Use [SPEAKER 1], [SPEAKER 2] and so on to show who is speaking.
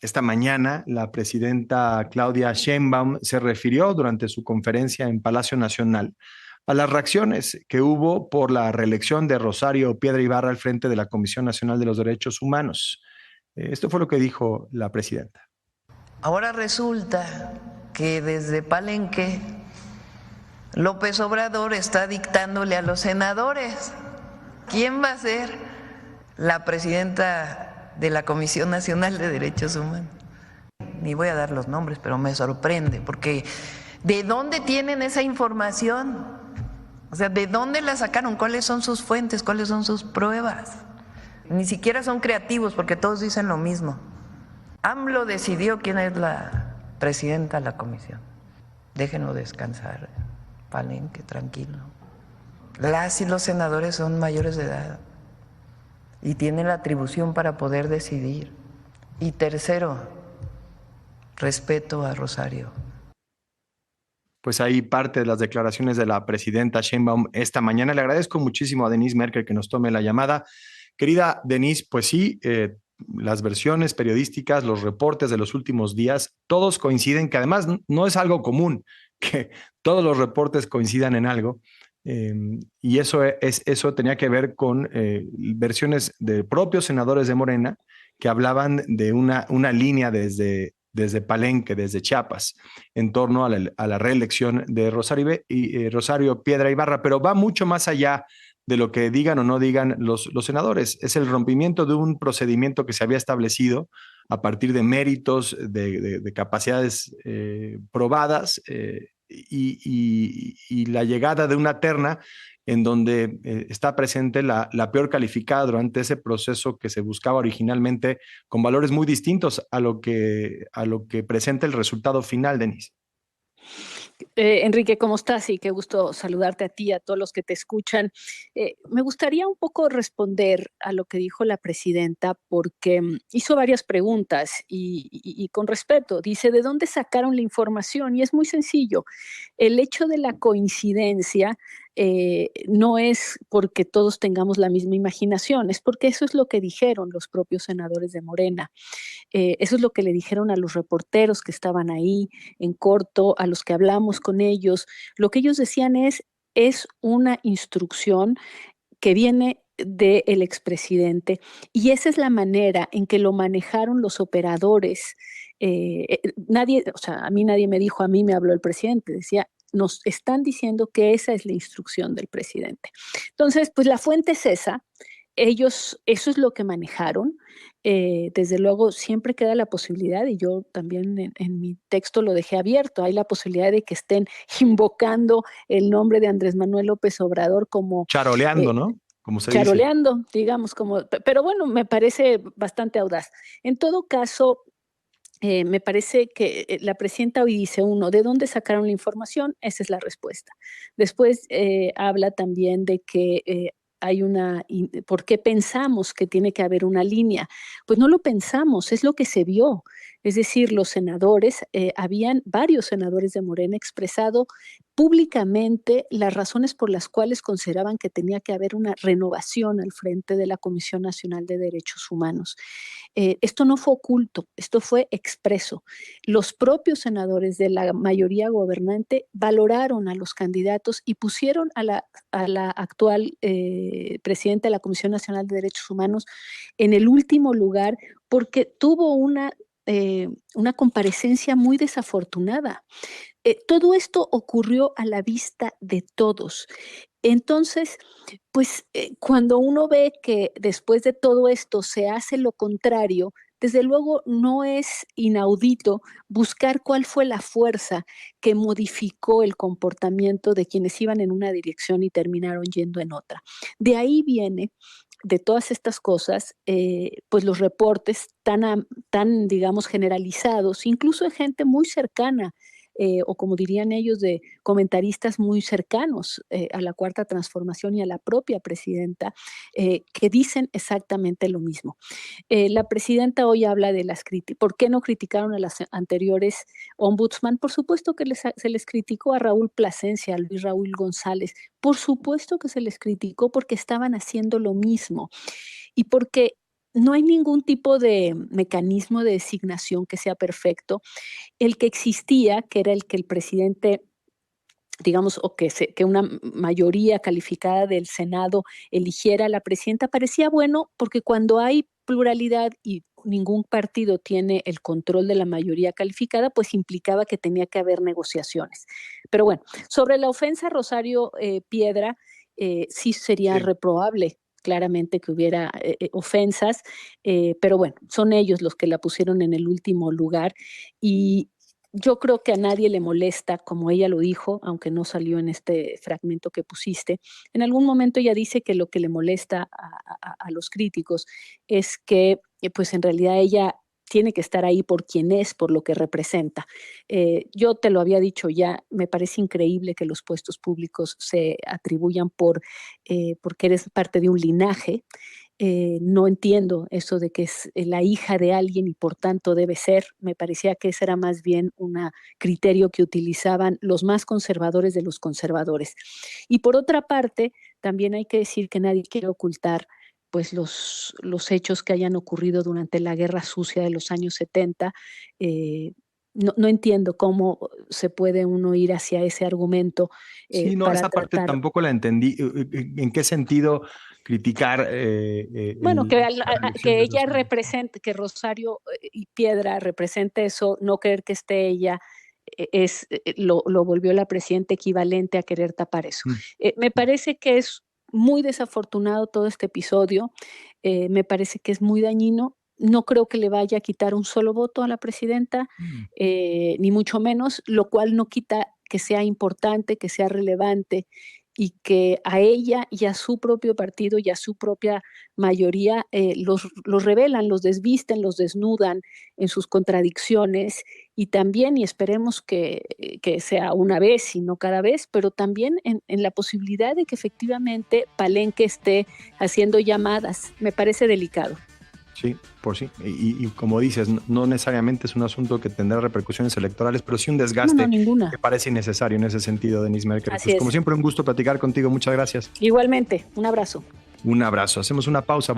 [SPEAKER 1] Esta mañana, la presidenta Claudia Sheinbaum se refirió durante su conferencia en Palacio Nacional a las reacciones que hubo por la reelección de Rosario Piedra Ibarra al frente de la Comisión Nacional de los Derechos Humanos. Esto fue lo que dijo la presidenta.
[SPEAKER 2] Ahora resulta que desde Palenque López Obrador está dictándole a los senadores quién va a ser la presidenta de la Comisión Nacional de Derechos Humanos. Ni voy a dar los nombres, pero me sorprende, porque ¿de dónde tienen esa información? O sea, ¿de dónde la sacaron? ¿Cuáles son sus fuentes? ¿Cuáles son sus pruebas? Ni siquiera son creativos, porque todos dicen lo mismo. AMLO decidió quién es la presidenta de la comisión. Déjenlo descansar, Palenque, tranquilo. Las y los senadores son mayores de edad y tienen la atribución para poder decidir. Y tercero, respeto a Rosario.
[SPEAKER 1] Pues ahí parte de las declaraciones de la presidenta Sheinbaum esta mañana. Le agradezco muchísimo a Denise Merkel que nos tome la llamada. Querida Denise, pues sí, las versiones periodísticas, los reportes de los últimos días, todos coinciden, que además no es algo común que todos los reportes coincidan en algo. Y eso tenía que ver con versiones de propios senadores de Morena que hablaban de una línea desde Palenque, desde Chiapas, en torno a la reelección de Rosario Piedra Ibarra, pero va mucho más allá de lo que digan o no digan los senadores. Es el rompimiento de un procedimiento que se había establecido a partir de méritos, de capacidades probadas, y la llegada de una terna en donde está presente la peor calificada durante ese proceso que se buscaba originalmente, con valores muy distintos a lo que presenta el resultado final, Denise.
[SPEAKER 3] Enrique, ¿cómo estás? Y qué gusto saludarte a ti y a todos los que te escuchan. Me gustaría un poco responder a lo que dijo la presidenta porque hizo varias preguntas y con respeto. Dice, ¿de dónde sacaron la información? Y es muy sencillo. El hecho de la coincidencia no es porque todos tengamos la misma imaginación, es porque eso es lo que dijeron los propios senadores de Morena. Eso es lo que le dijeron a los reporteros que estaban ahí en corto, a los que hablamos con ellos. Lo que ellos decían es una instrucción que viene del expresidente y esa es la manera en que lo manejaron los operadores. Nadie, o sea, a mí nadie me dijo, a mí me habló el presidente, decía, nos están diciendo que esa es la instrucción del presidente. Entonces, pues la fuente es esa, ellos, eso es lo que manejaron. Desde luego, siempre queda la posibilidad, y yo también en mi texto lo dejé abierto, hay la posibilidad de que estén invocando el nombre de Andrés Manuel López Obrador como
[SPEAKER 1] Charoleando,
[SPEAKER 3] eh,
[SPEAKER 1] ¿no? Como se dice.
[SPEAKER 3] charoleando, digamos, como, pero bueno, me parece bastante audaz. En todo caso, me parece que la presidenta hoy dice, uno, ¿de dónde sacaron la información? Esa es la respuesta. Después habla también de que hay ¿por qué pensamos que tiene que haber una línea? Pues no lo pensamos, es lo que se vio. Es decir, los senadores, habían varios senadores de Morena expresado públicamente las razones por las cuales consideraban que tenía que haber una renovación al frente de la Comisión Nacional de Derechos Humanos. Esto no fue oculto, esto fue expreso. Los propios senadores de la mayoría gobernante valoraron a los candidatos y pusieron a la actual presidenta de la Comisión Nacional de Derechos Humanos en el último lugar porque tuvo una comparecencia muy desafortunada. Todo esto ocurrió a la vista de todos. Entonces, pues cuando uno ve que después de todo esto se hace lo contrario, desde luego no es inaudito buscar cuál fue la fuerza que modificó el comportamiento de quienes iban en una dirección y terminaron yendo en otra. De ahí viene, de todas estas cosas, pues los reportes tan, digamos, generalizados, incluso de gente muy cercana, o como dirían ellos, de comentaristas muy cercanos a la Cuarta Transformación y a la propia presidenta, que dicen exactamente lo mismo. La presidenta hoy habla de las críticas. ¿Por qué no criticaron a las anteriores ombudsman? Por supuesto que se les criticó a Raúl Plasencia, a Luis Raúl González. Por supuesto que se les criticó porque estaban haciendo lo mismo y porque no hay ningún tipo de mecanismo de designación que sea perfecto. El que existía, que era el que el presidente, digamos, o que una mayoría calificada del Senado eligiera a la presidenta, parecía bueno, porque cuando hay pluralidad y ningún partido tiene el control de la mayoría calificada, pues implicaba que tenía que haber negociaciones. Pero bueno, sobre la ofensa a Rosario Piedra, sí sería
[SPEAKER 1] Sí.
[SPEAKER 3] reprobable claramente que hubiera ofensas, pero bueno, son ellos los que la pusieron en el último lugar y yo creo que a nadie le molesta, como ella lo dijo, aunque no salió en este fragmento que pusiste. En algún momento ella dice que lo que le molesta a los críticos es que, pues en realidad ella tiene que estar ahí por quien es, por lo que representa. Yo te lo había dicho ya, me parece increíble que los puestos públicos se atribuyan porque eres parte de un linaje. No entiendo eso de que es la hija de alguien y por tanto debe ser. Me parecía que ese era más bien un criterio que utilizaban los más conservadores de los conservadores. Y por otra parte, también hay que decir que nadie quiere ocultar pues los hechos que hayan ocurrido durante la Guerra Sucia de los años 70. No entiendo cómo se puede uno ir hacia ese argumento
[SPEAKER 1] Sí, no,
[SPEAKER 3] para
[SPEAKER 1] esa parte
[SPEAKER 3] tratar.
[SPEAKER 1] tampoco la entendí. ¿En qué sentido criticar
[SPEAKER 3] Bueno,
[SPEAKER 1] la reelección
[SPEAKER 3] que
[SPEAKER 1] de
[SPEAKER 3] ella
[SPEAKER 1] Rosario?
[SPEAKER 3] represente, que Rosario y Piedra represente eso, no querer que esté ella, lo volvió la presidenta equivalente a querer tapar eso.
[SPEAKER 1] Mm,
[SPEAKER 3] Me parece que es muy desafortunado todo este episodio, me parece que es muy dañino. No creo que le vaya a quitar un solo voto a la presidenta,
[SPEAKER 1] mm.
[SPEAKER 3] ni mucho menos, lo cual no quita que sea importante, que sea relevante y que a ella y a su propio partido y a su propia mayoría los revelan, los desvisten, los desnudan en sus contradicciones y también, y esperemos que sea una vez y no cada vez, pero también en la posibilidad de que efectivamente Palenque esté haciendo llamadas. Me parece delicado.
[SPEAKER 1] Sí, por sí. Y como dices, no necesariamente es un asunto que tendrá repercusiones electorales, pero sí un
[SPEAKER 3] No, no,
[SPEAKER 1] desgaste que
[SPEAKER 3] ninguna.
[SPEAKER 1] parece innecesario en ese sentido, Denise Merkel.
[SPEAKER 3] Así
[SPEAKER 1] Pues como
[SPEAKER 3] es.
[SPEAKER 1] siempre, un gusto platicar contigo. Muchas gracias.
[SPEAKER 3] Igualmente, un abrazo.
[SPEAKER 1] Un abrazo. Hacemos una pausa.